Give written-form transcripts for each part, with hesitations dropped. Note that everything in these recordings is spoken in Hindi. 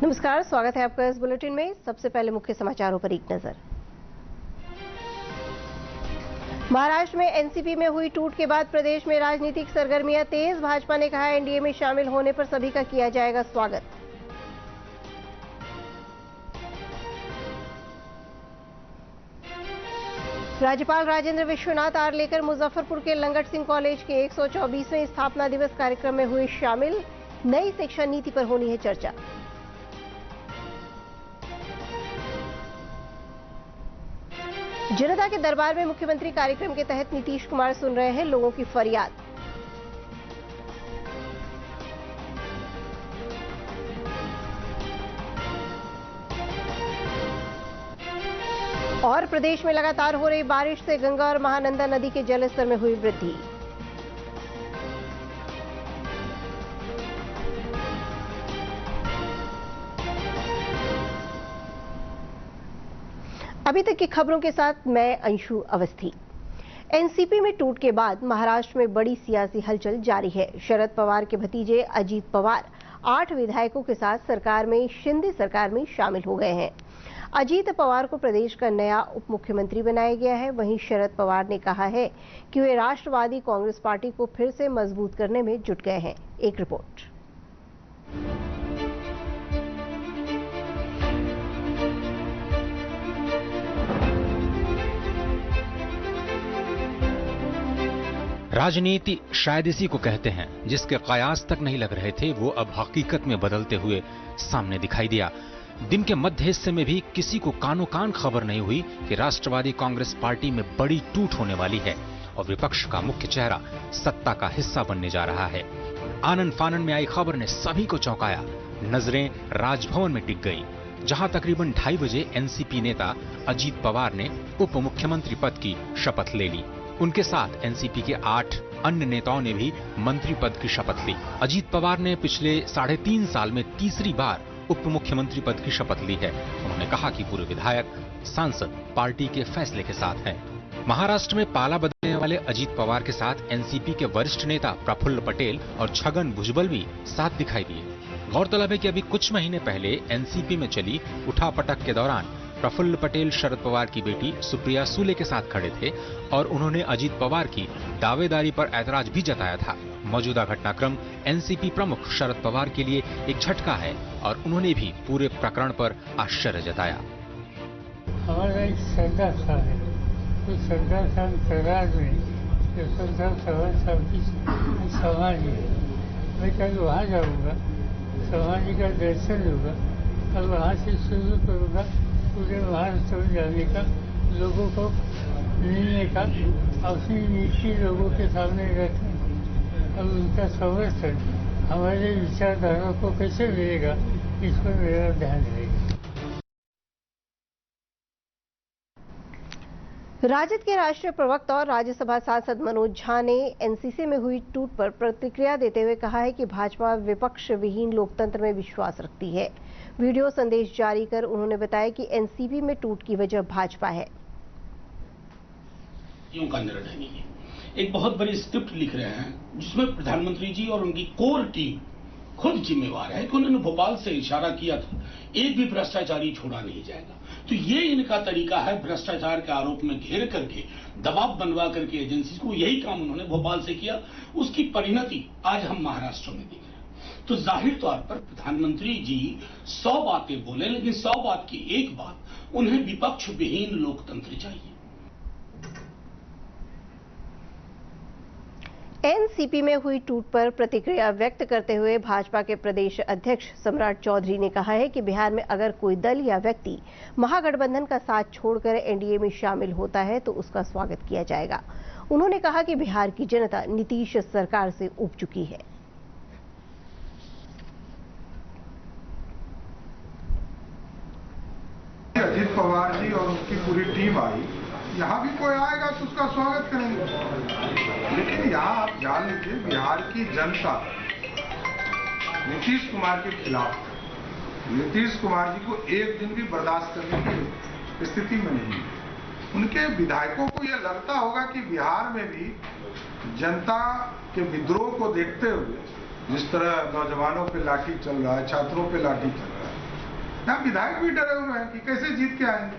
नमस्कार, स्वागत है आपका इस बुलेटिन में। सबसे पहले मुख्य समाचारों पर एक नजर। महाराष्ट्र में एनसीपी में हुई टूट के बाद प्रदेश में राजनीतिक सरगर्मियां तेज। भाजपा ने कहा एनडीए में शामिल होने पर सभी का किया जाएगा स्वागत। राज्यपाल राजेंद्र विश्वनाथ आर्लेकर मुजफ्फरपुर के लंगट सिंह कॉलेज के 124वें स्थापना दिवस कार्यक्रम में हुए शामिल। नई शिक्षा नीति पर होनी है चर्चा। जनता के दरबार में मुख्यमंत्री कार्यक्रम के तहत नीतीश कुमार सुन रहे हैं लोगों की फरियाद। और प्रदेश में लगातार हो रही बारिश से गंगा और महानंदा नदी के जलस्तर में हुई वृद्धि। अभी तक की खबरों के साथ मैं अंशु अवस्थी। एनसीपी में टूट के बाद महाराष्ट्र में बड़ी सियासी हलचल जारी है। शरद पवार के भतीजे अजीत पवार 8 विधायकों के साथ शिंदे सरकार में शामिल हो गए हैं। अजीत पवार को प्रदेश का नया उप मुख्यमंत्री बनाया गया है। वहीं शरद पवार ने कहा है कि वे राष्ट्रवादी कांग्रेस पार्टी को फिर से मजबूत करने में जुट गए हैं। एक रिपोर्ट। राजनीति शायद इसी को कहते हैं जिसके कयास तक नहीं लग रहे थे वो अब हकीकत में बदलते हुए सामने दिखाई दिया। दिन के मध्य हिस्से में भी किसी को कानो कान खबर नहीं हुई कि राष्ट्रवादी कांग्रेस पार्टी में बड़ी टूट होने वाली है और विपक्ष का मुख्य चेहरा सत्ता का हिस्सा बनने जा रहा है। आनन फानन में आई खबर ने सभी को चौंकाया। नजरें राजभवन में टिक गई, जहां तकरीबन 2:30 बजे एनसीपी नेता अजीत पवार ने उप मुख्यमंत्री पद की शपथ ले ली। उनके साथ एनसीपी के 8 अन्य नेताओं ने भी मंत्री पद की शपथ ली। अजीत पवार ने पिछले 3.5 साल में तीसरी बार उप मुख्यमंत्री पद की शपथ ली है। उन्होंने कहा कि पूरे विधायक सांसद पार्टी के फैसले के साथ हैं। महाराष्ट्र में पाला बदलने वाले अजीत पवार के साथ एनसीपी के वरिष्ठ नेता प्रफुल्ल पटेल और छगन भुजबल भी साथ दिखाई दिए। गौरतलब है कि अभी कुछ महीने पहले एनसीपी में चली उठापटक के दौरान प्रफुल्ल पटेल शरद पवार की बेटी सुप्रिया सुले के साथ खड़े थे और उन्होंने अजीत पवार की दावेदारी पर ऐतराज भी जताया था। मौजूदा घटनाक्रम एनसीपी प्रमुख शरद पवार के लिए एक झटका है और उन्होंने भी पूरे प्रकरण पर आश्चर्य जताया। हमारा एक सरदार साहब है, तो सरदार साहब सरदार में जो सरदार साहब की समाधि है, मैं कल वहाँ जाऊँगा, समाधि का दर्शन होगा और वहाँ से शुरू करूँगा पूरे महाराष्ट्र में जाने का, लोगों को मिलने का, अपनी नीति लोगों के सामने रखने और उनका समर्थन हमारे विचारधारा को कैसे मिलेगा, इस पर मेरा ध्यान रहेगा। राजद के राष्ट्रीय प्रवक्ता और राज्यसभा सांसद मनोज झा ने एनसीसी में हुई टूट पर प्रतिक्रिया देते हुए कहा है कि भाजपा विपक्ष विहीन लोकतंत्र में विश्वास रखती है। वीडियो संदेश जारी कर उन्होंने बताया कि एनसीपी में टूट की वजह भाजपा है। का निर्णय नहीं है, एक बहुत बड़ी स्क्रिप्ट लिख रहे हैं जिसमें प्रधानमंत्री जी और उनकी कोर टीम खुद जिम्मेवार है कि उन्होंने भोपाल से इशारा किया था एक भी भ्रष्टाचारी छोड़ा नहीं जाएगा। तो ये इनका तरीका है भ्रष्टाचार के आरोप में घेर करके दबाव बनवा करके एजेंसी को, यही काम उन्होंने भोपाल से किया। उसकी परिणति आज हम महाराष्ट्र में देख रहे हैं। तो जाहिर तौर पर प्रधानमंत्री जी 100 बातें बोले, लेकिन 100 बात की एक बात, उन्हें विपक्ष विहीन लोकतंत्र चाहिए। एनसीपी में हुई टूट पर प्रतिक्रिया व्यक्त करते हुए भाजपा के प्रदेश अध्यक्ष सम्राट चौधरी ने कहा है कि बिहार में अगर कोई दल या व्यक्ति महागठबंधन का साथ छोड़कर एनडीए में शामिल होता है तो उसका स्वागत किया जाएगा। उन्होंने कहा कि बिहार की जनता नीतीश सरकार से ऊब चुकी है। अजीत पवार जी और उसकी पूरी टीम आई, यहाँ भी कोई आएगा तो उसका स्वागत करेंगे, लेकिन यहाँ आप जान लीजिए बिहार की जनता नीतीश कुमार के खिलाफ, नीतीश कुमार जी को एक दिन भी बर्दाश्त करने की स्थिति में नहीं है। उनके विधायकों को यह लगता होगा कि बिहार में भी जनता के विद्रोह को देखते हुए जिस तरह नौजवानों पे लाठी चल रहा है, छात्रों पे लाठी चल रहा है, यहाँ विधायक भी डरे हुए हैं कि कैसे जीत के आएंगे।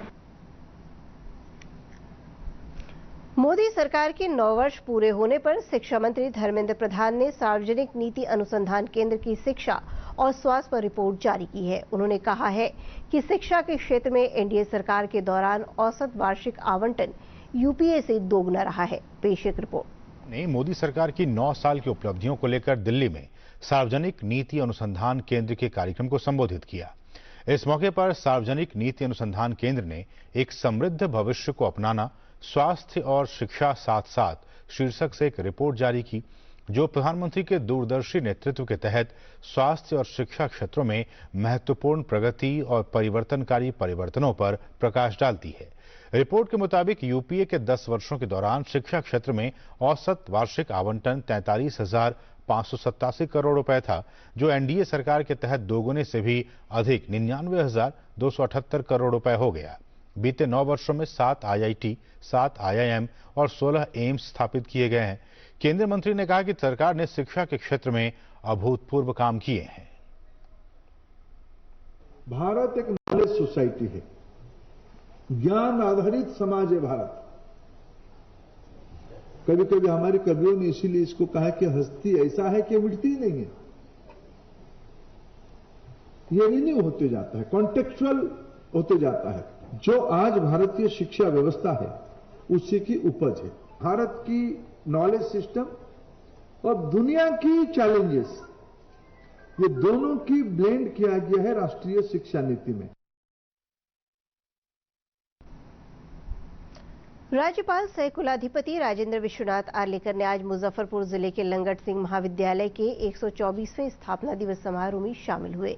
मोदी सरकार के 9 वर्ष पूरे होने पर शिक्षा मंत्री धर्मेंद्र प्रधान ने सार्वजनिक नीति अनुसंधान केंद्र की शिक्षा और स्वास्थ्य पर रिपोर्ट जारी की है। उन्होंने कहा है कि शिक्षा के क्षेत्र में एनडीए सरकार के दौरान औसत वार्षिक आवंटन यूपीए से दोगुना रहा है। पेश एक रिपोर्ट। ने मोदी सरकार की 9 साल की उपलब्धियों को लेकर दिल्ली में सार्वजनिक नीति अनुसंधान केंद्र के कार्यक्रम को संबोधित किया। इस मौके पर सार्वजनिक नीति अनुसंधान केंद्र ने एक समृद्ध भविष्य को अपनाना, स्वास्थ्य और शिक्षा साथ साथ शीर्षक से एक रिपोर्ट जारी की, जो प्रधानमंत्री के दूरदर्शी नेतृत्व के तहत स्वास्थ्य और शिक्षा क्षेत्रों में महत्वपूर्ण प्रगति और परिवर्तनकारी परिवर्तनों पर प्रकाश डालती है। रिपोर्ट के मुताबिक यूपीए के 10 वर्षों के दौरान शिक्षा क्षेत्र में औसत वार्षिक आवंटन 43,587 करोड़ रुपए था, जो एनडीए सरकार के तहत दोगुने से भी अधिक 99,278 करोड़ रुपए हो गया। बीते 9 वर्षों में 7 आईआईटी, 7 आईआईएम और 16 एम्स स्थापित किए गए हैं। केंद्रीय मंत्री ने कहा कि सरकार ने शिक्षा के क्षेत्र में अभूतपूर्व काम किए हैं। भारत एक नॉलेज सोसाइटी है, ज्ञान आधारित समाज है भारत। कभी कभी हमारे कवियों ने इसीलिए इसको कहा कि हस्ती ऐसा है कि मिटती नहीं है, ये रिन्यू होते जाता है, कॉन्टेक्चुअल होते जाता है। जो आज भारतीय शिक्षा व्यवस्था है उसी की उपज है। भारत की नॉलेज सिस्टम और दुनिया की चैलेंजेस, ये दोनों की ब्लेंड किया गया है राष्ट्रीय शिक्षा नीति में। राज्यपाल सह कुलाधिपति राजेंद्र विश्वनाथ आर्लेकर ने आज मुजफ्फरपुर जिले के लंगट सिंह महाविद्यालय के 124वें स्थापना दिवस समारोह में शामिल हुए।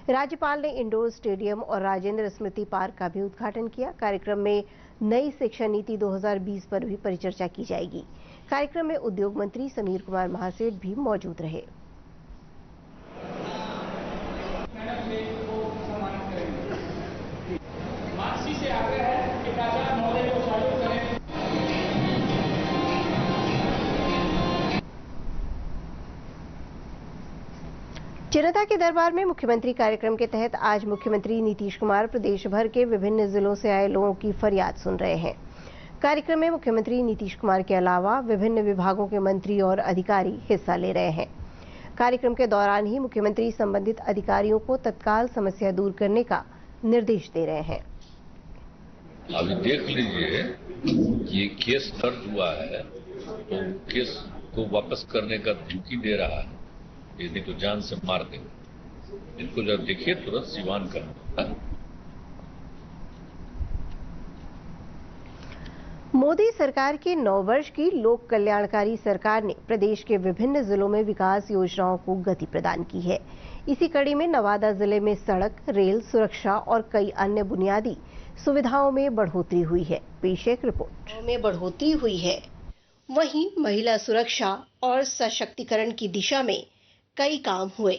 राज्यपाल ने इंडोर स्टेडियम और राजेंद्र स्मृति पार्क का भी उद्घाटन किया। कार्यक्रम में नई शिक्षा नीति 2020 पर भी परिचर्चा की जाएगी। कार्यक्रम में उद्योग मंत्री समीर कुमार महासेठ भी मौजूद रहे। जनता के दरबार में मुख्यमंत्री कार्यक्रम के तहत आज मुख्यमंत्री नीतीश कुमार प्रदेश भर के विभिन्न जिलों से आए लोगों की फरियाद सुन रहे हैं। कार्यक्रम में मुख्यमंत्री नीतीश कुमार के अलावा विभिन्न विभागों के मंत्री और अधिकारी हिस्सा ले रहे हैं। कार्यक्रम के दौरान ही मुख्यमंत्री संबंधित अधिकारियों को तत्काल समस्या दूर करने का निर्देश दे रहे हैं। अभी देख लीजिए, ये केस दर्ज हुआ है तो केस को वापस करने का धमकी दे रहा है, यदि तो जान से मार देंगे। इनको जब देखिए तुरंत सिवान करना। मोदी सरकार के 9 वर्ष की लोक कल्याणकारी सरकार ने प्रदेश के विभिन्न जिलों में विकास योजनाओं को गति प्रदान की है। इसी कड़ी में नवादा जिले में सड़क, रेल सुरक्षा और कई अन्य बुनियादी सुविधाओं में बढ़ोतरी हुई है। पेश एक रिपोर्ट। में बढ़ोतरी हुई है, वहीं महिला सुरक्षा और सशक्तिकरण की दिशा में कई काम हुए।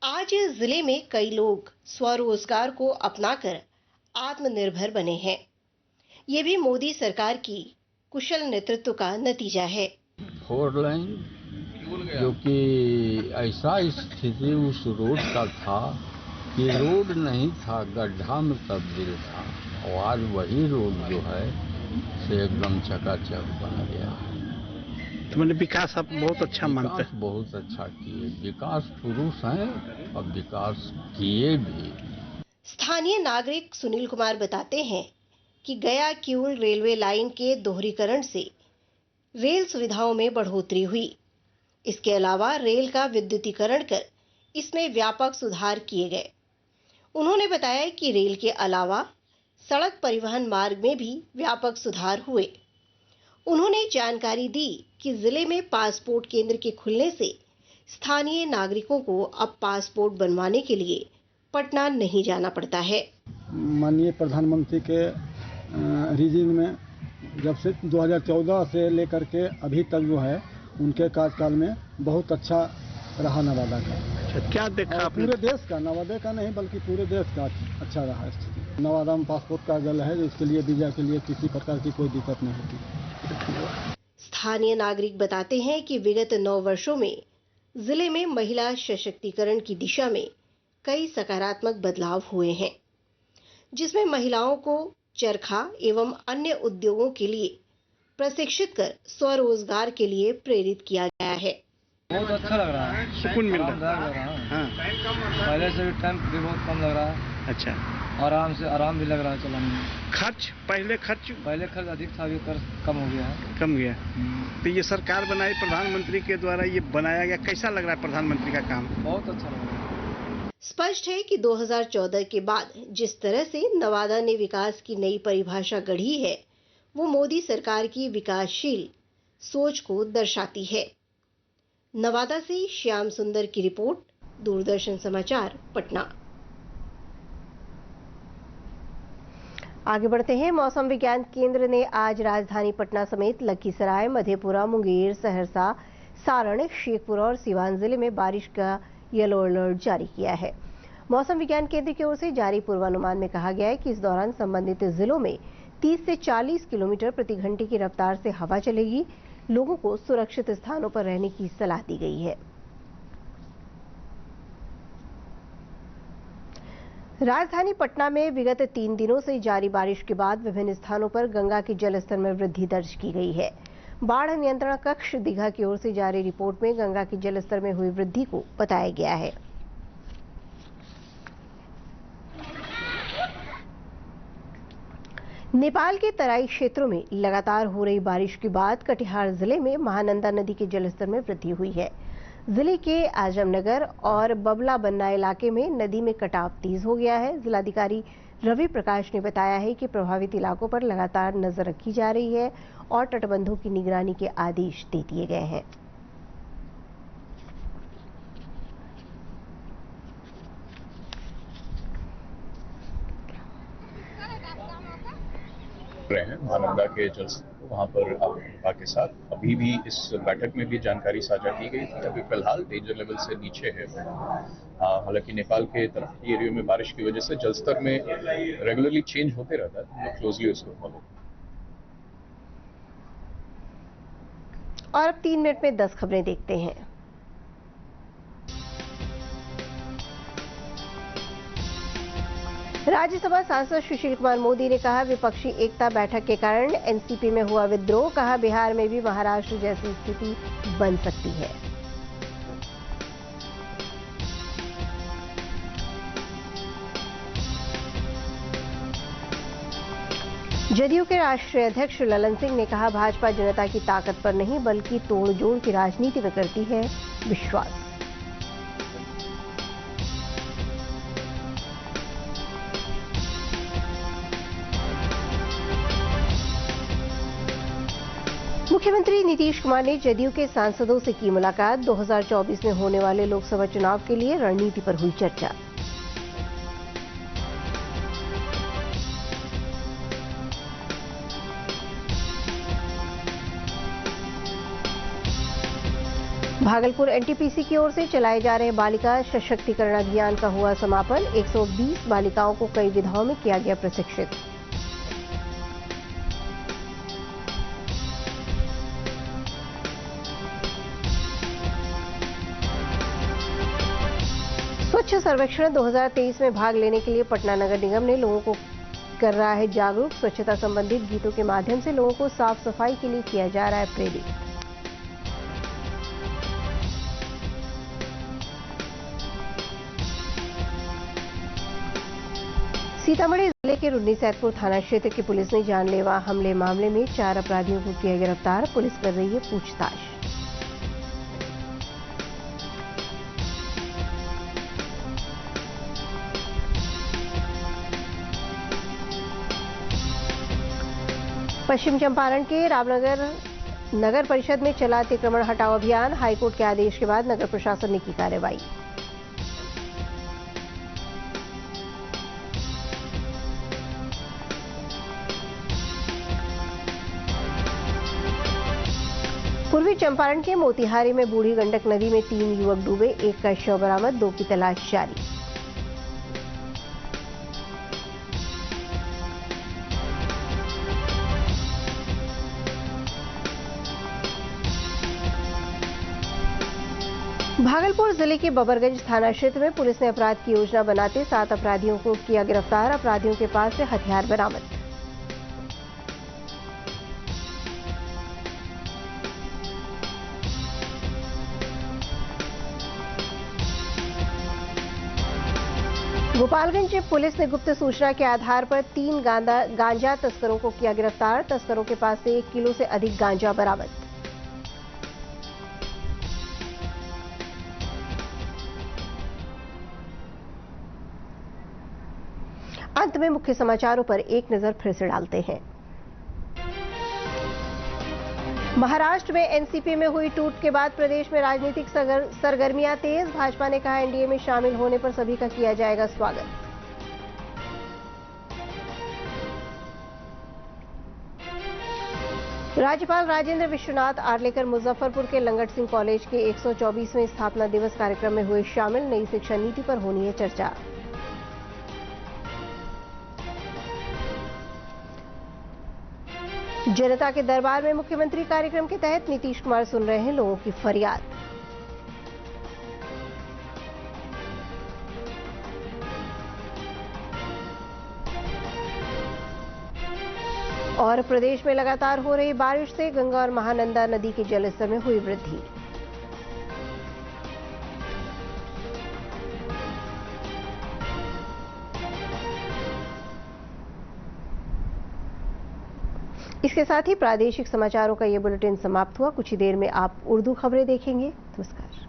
आज जिले में कई लोग स्वरोजगार को अपनाकर आत्मनिर्भर बने हैं। ये भी मोदी सरकार की कुशल नेतृत्व का नतीजा है। 4 लाइन जो कि ऐसा स्थिति उस रोड का था कि रोड नहीं था, गड्ढा में तब्दील था, और आज वही रोड जो है से एकदम चकाचक बन गया है। तो मतलब विकास आप बहुत अच्छा मानते हैं? बहुत अच्छा किए, विकास पुरुष हैं और विकास किए भी। स्थानीय नागरिक सुनील कुमार बताते हैं कि गया किऊल रेलवे लाइन के दोहरीकरण से रेल सुविधाओं में बढ़ोतरी हुई। इसके अलावा रेल का विद्युतीकरण कर इसमें व्यापक सुधार किए गए। उन्होंने बताया कि रेल के अलावा सड़क परिवहन मार्ग में भी व्यापक सुधार हुए। उन्होंने जानकारी दी कि जिले में पासपोर्ट केंद्र के खुलने से स्थानीय नागरिकों को अब पासपोर्ट बनवाने के लिए पटना नहीं जाना पड़ता है। माननीय प्रधानमंत्री के रीजन में जब से 2014 से लेकर के अभी तक जो है उनके कार्यकाल में बहुत अच्छा रहा नवादा का। अच्छा, क्या देखा आपने? पूरे देश का, नवादा का नहीं बल्कि पूरे देश का अच्छा रहा स्थिति। नवादा में पासपोर्ट कार्यालय है, इसके लिए वीजा के लिए किसी प्रकार की कोई दिक्कत नहीं होती। स्थानीय नागरिक बताते हैं कि विगत 9 वर्षों में जिले में महिला सशक्तिकरण की दिशा में कई सकारात्मक बदलाव हुए हैं, जिसमें महिलाओं को चरखा एवं अन्य उद्योगों के लिए प्रशिक्षित कर स्वरोजगार के लिए प्रेरित किया गया है। बहुत अच्छा लग रहा है, सुकून मिल रहा है। हाँ। पहले से भी टाइम भी बहुत कम लग रहा है। अच्छा, आराम भी लग रहा है चलाने में। खर्च पहले खर्च अधिक था, अभी कम हो गया है। कम गया। तो ये सरकार बनाई प्रधानमंत्री के द्वारा, ये बनाया गया, कैसा लग रहा है प्रधानमंत्री का काम? बहुत अच्छा लग रहा है। स्पष्ट है कि 2014 के बाद जिस तरह से नवादा ने विकास की नई परिभाषा गढ़ी है, वो मोदी सरकार की विकासशील सोच को दर्शाती है। नवादा से श्याम सुंदर की रिपोर्ट, दूरदर्शन समाचार, पटना। आगे बढ़ते हैं। मौसम विज्ञान केंद्र ने आज राजधानी पटना समेत लखीसराय, मधेपुरा, मुंगेर, सहरसा, सारण, शेखपुरा और सीवान जिले में बारिश का येलो अलर्ट जारी किया है। मौसम विज्ञान केंद्र की ओर से जारी पूर्वानुमान में कहा गया है कि इस दौरान संबंधित जिलों में 30 से 40 किलोमीटर प्रति घंटे की रफ्तार से हवा चलेगी। लोगों को सुरक्षित स्थानों पर रहने की सलाह दी गई है। राजधानी पटना में विगत 3 दिनों से जारी बारिश के बाद विभिन्न स्थानों पर गंगा के जलस्तर में वृद्धि दर्ज की गई है। बाढ़ नियंत्रण कक्ष दीघा की ओर से जारी रिपोर्ट में गंगा के जलस्तर में हुई वृद्धि को बताया गया है। नेपाल के तराई क्षेत्रों में लगातार हो रही बारिश के बाद कटिहार जिले में महानंदा नदी के जलस्तर में वृद्धि हुई है। जिले के आजमनगर और बबला बन्ना इलाके में नदी में कटाव तेज हो गया है। जिलाधिकारी रवि प्रकाश ने बताया है कि प्रभावित इलाकों पर लगातार नजर रखी जा रही है और तटबंधों की निगरानी के आदेश दे दिए गए हैं। रहे हैं महानंदा के जल वहाँ पर आपदा के साथ अभी भी इस बैठक में भी जानकारी साझा की गई थी। अभी फिलहाल डेंजर लेवल से नीचे है। हालांकि नेपाल के तरफ की एरिया में बारिश की वजह से जलस्तर में रेगुलरली चेंज होते रहता है, हम लोग क्लोजली उसको फॉलो। और अब 3 मिनट में 10 खबरें देखते हैं। राज्यसभा सांसद सुशील कुमार मोदी ने कहा, विपक्षी एकता बैठक के कारण एनसीपी में हुआ विद्रोह। कहा, बिहार में भी महाराष्ट्र जैसी स्थिति बन सकती है। जदयू के राष्ट्रीय अध्यक्ष ललन सिंह ने कहा, भाजपा जनता की ताकत पर नहीं बल्कि तोड़जोड़ की राजनीति में करती है विश्वास। मुख्यमंत्री नीतीश कुमार ने जदयू के सांसदों से की मुलाकात। 2024 में होने वाले लोकसभा चुनाव के लिए रणनीति पर हुई चर्चा। भागलपुर एनटीपीसी की ओर से चलाए जा रहे बालिका सशक्तिकरण अभियान का हुआ समापन। 120 बालिकाओं को कई विधाओं में किया गया प्रशिक्षित। स्वच्छ सर्वेक्षण 2023 में भाग लेने के लिए पटना नगर निगम ने लोगों को कर रहा है जागरूक। स्वच्छता संबंधित गीतों के माध्यम से लोगों को साफ सफाई के लिए किया जा रहा है प्रेरित। सीतामढ़ी जिले के रुन्नी-सैदपुर थाना क्षेत्र की पुलिस ने जानलेवा हमले मामले में 4 अपराधियों को किया गिरफ्तार। पुलिस कर रही है पूछताछ। पश्चिम चंपारण के रामनगर नगर परिषद में चला अतिक्रमण हटाओ अभियान। हाईकोर्ट के आदेश के बाद नगर प्रशासन ने की कार्रवाई। पूर्वी चंपारण के मोतिहारी में बूढ़ी गंडक नदी में 3 युवक डूबे। 1 का शव बरामद, 2 की तलाश जारी। भागलपुर जिले के बबरगंज थाना क्षेत्र में पुलिस ने अपराध की योजना बनाते 7 अपराधियों को किया गिरफ्तार। अपराधियों के पास से हथियार बरामद। गोपालगंज पुलिस ने गुप्त सूचना के आधार पर 3 गांजा तस्करों को किया गिरफ्तार। तस्करों के पास से 1 किलो से अधिक गांजा बरामद। अंत में मुख्य समाचारों पर एक नजर फिर से डालते हैं। महाराष्ट्र में एनसीपी में हुई टूट के बाद प्रदेश में राजनीतिक सरगर्मियां तेज। भाजपा ने कहा एनडीए में शामिल होने पर सभी का किया जाएगा स्वागत। राज्यपाल राजेंद्र विश्वनाथ आर्लेकर मुजफ्फरपुर के लंगट सिंह कॉलेज के 124वें स्थापना दिवस कार्यक्रम में हुए शामिल। नई शिक्षा नीति पर होनी है चर्चा। जनता के दरबार में मुख्यमंत्री कार्यक्रम के तहत नीतीश कुमार सुन रहे हैं लोगों की फरियाद। और प्रदेश में लगातार हो रही बारिश से गंगा और महानंदा नदी के जलस्तर में हुई वृद्धि। इसके साथ ही प्रादेशिक समाचारों का ये बुलेटिन समाप्त हुआ। कुछ ही देर में आप उर्दू खबरें देखेंगे। नमस्कार।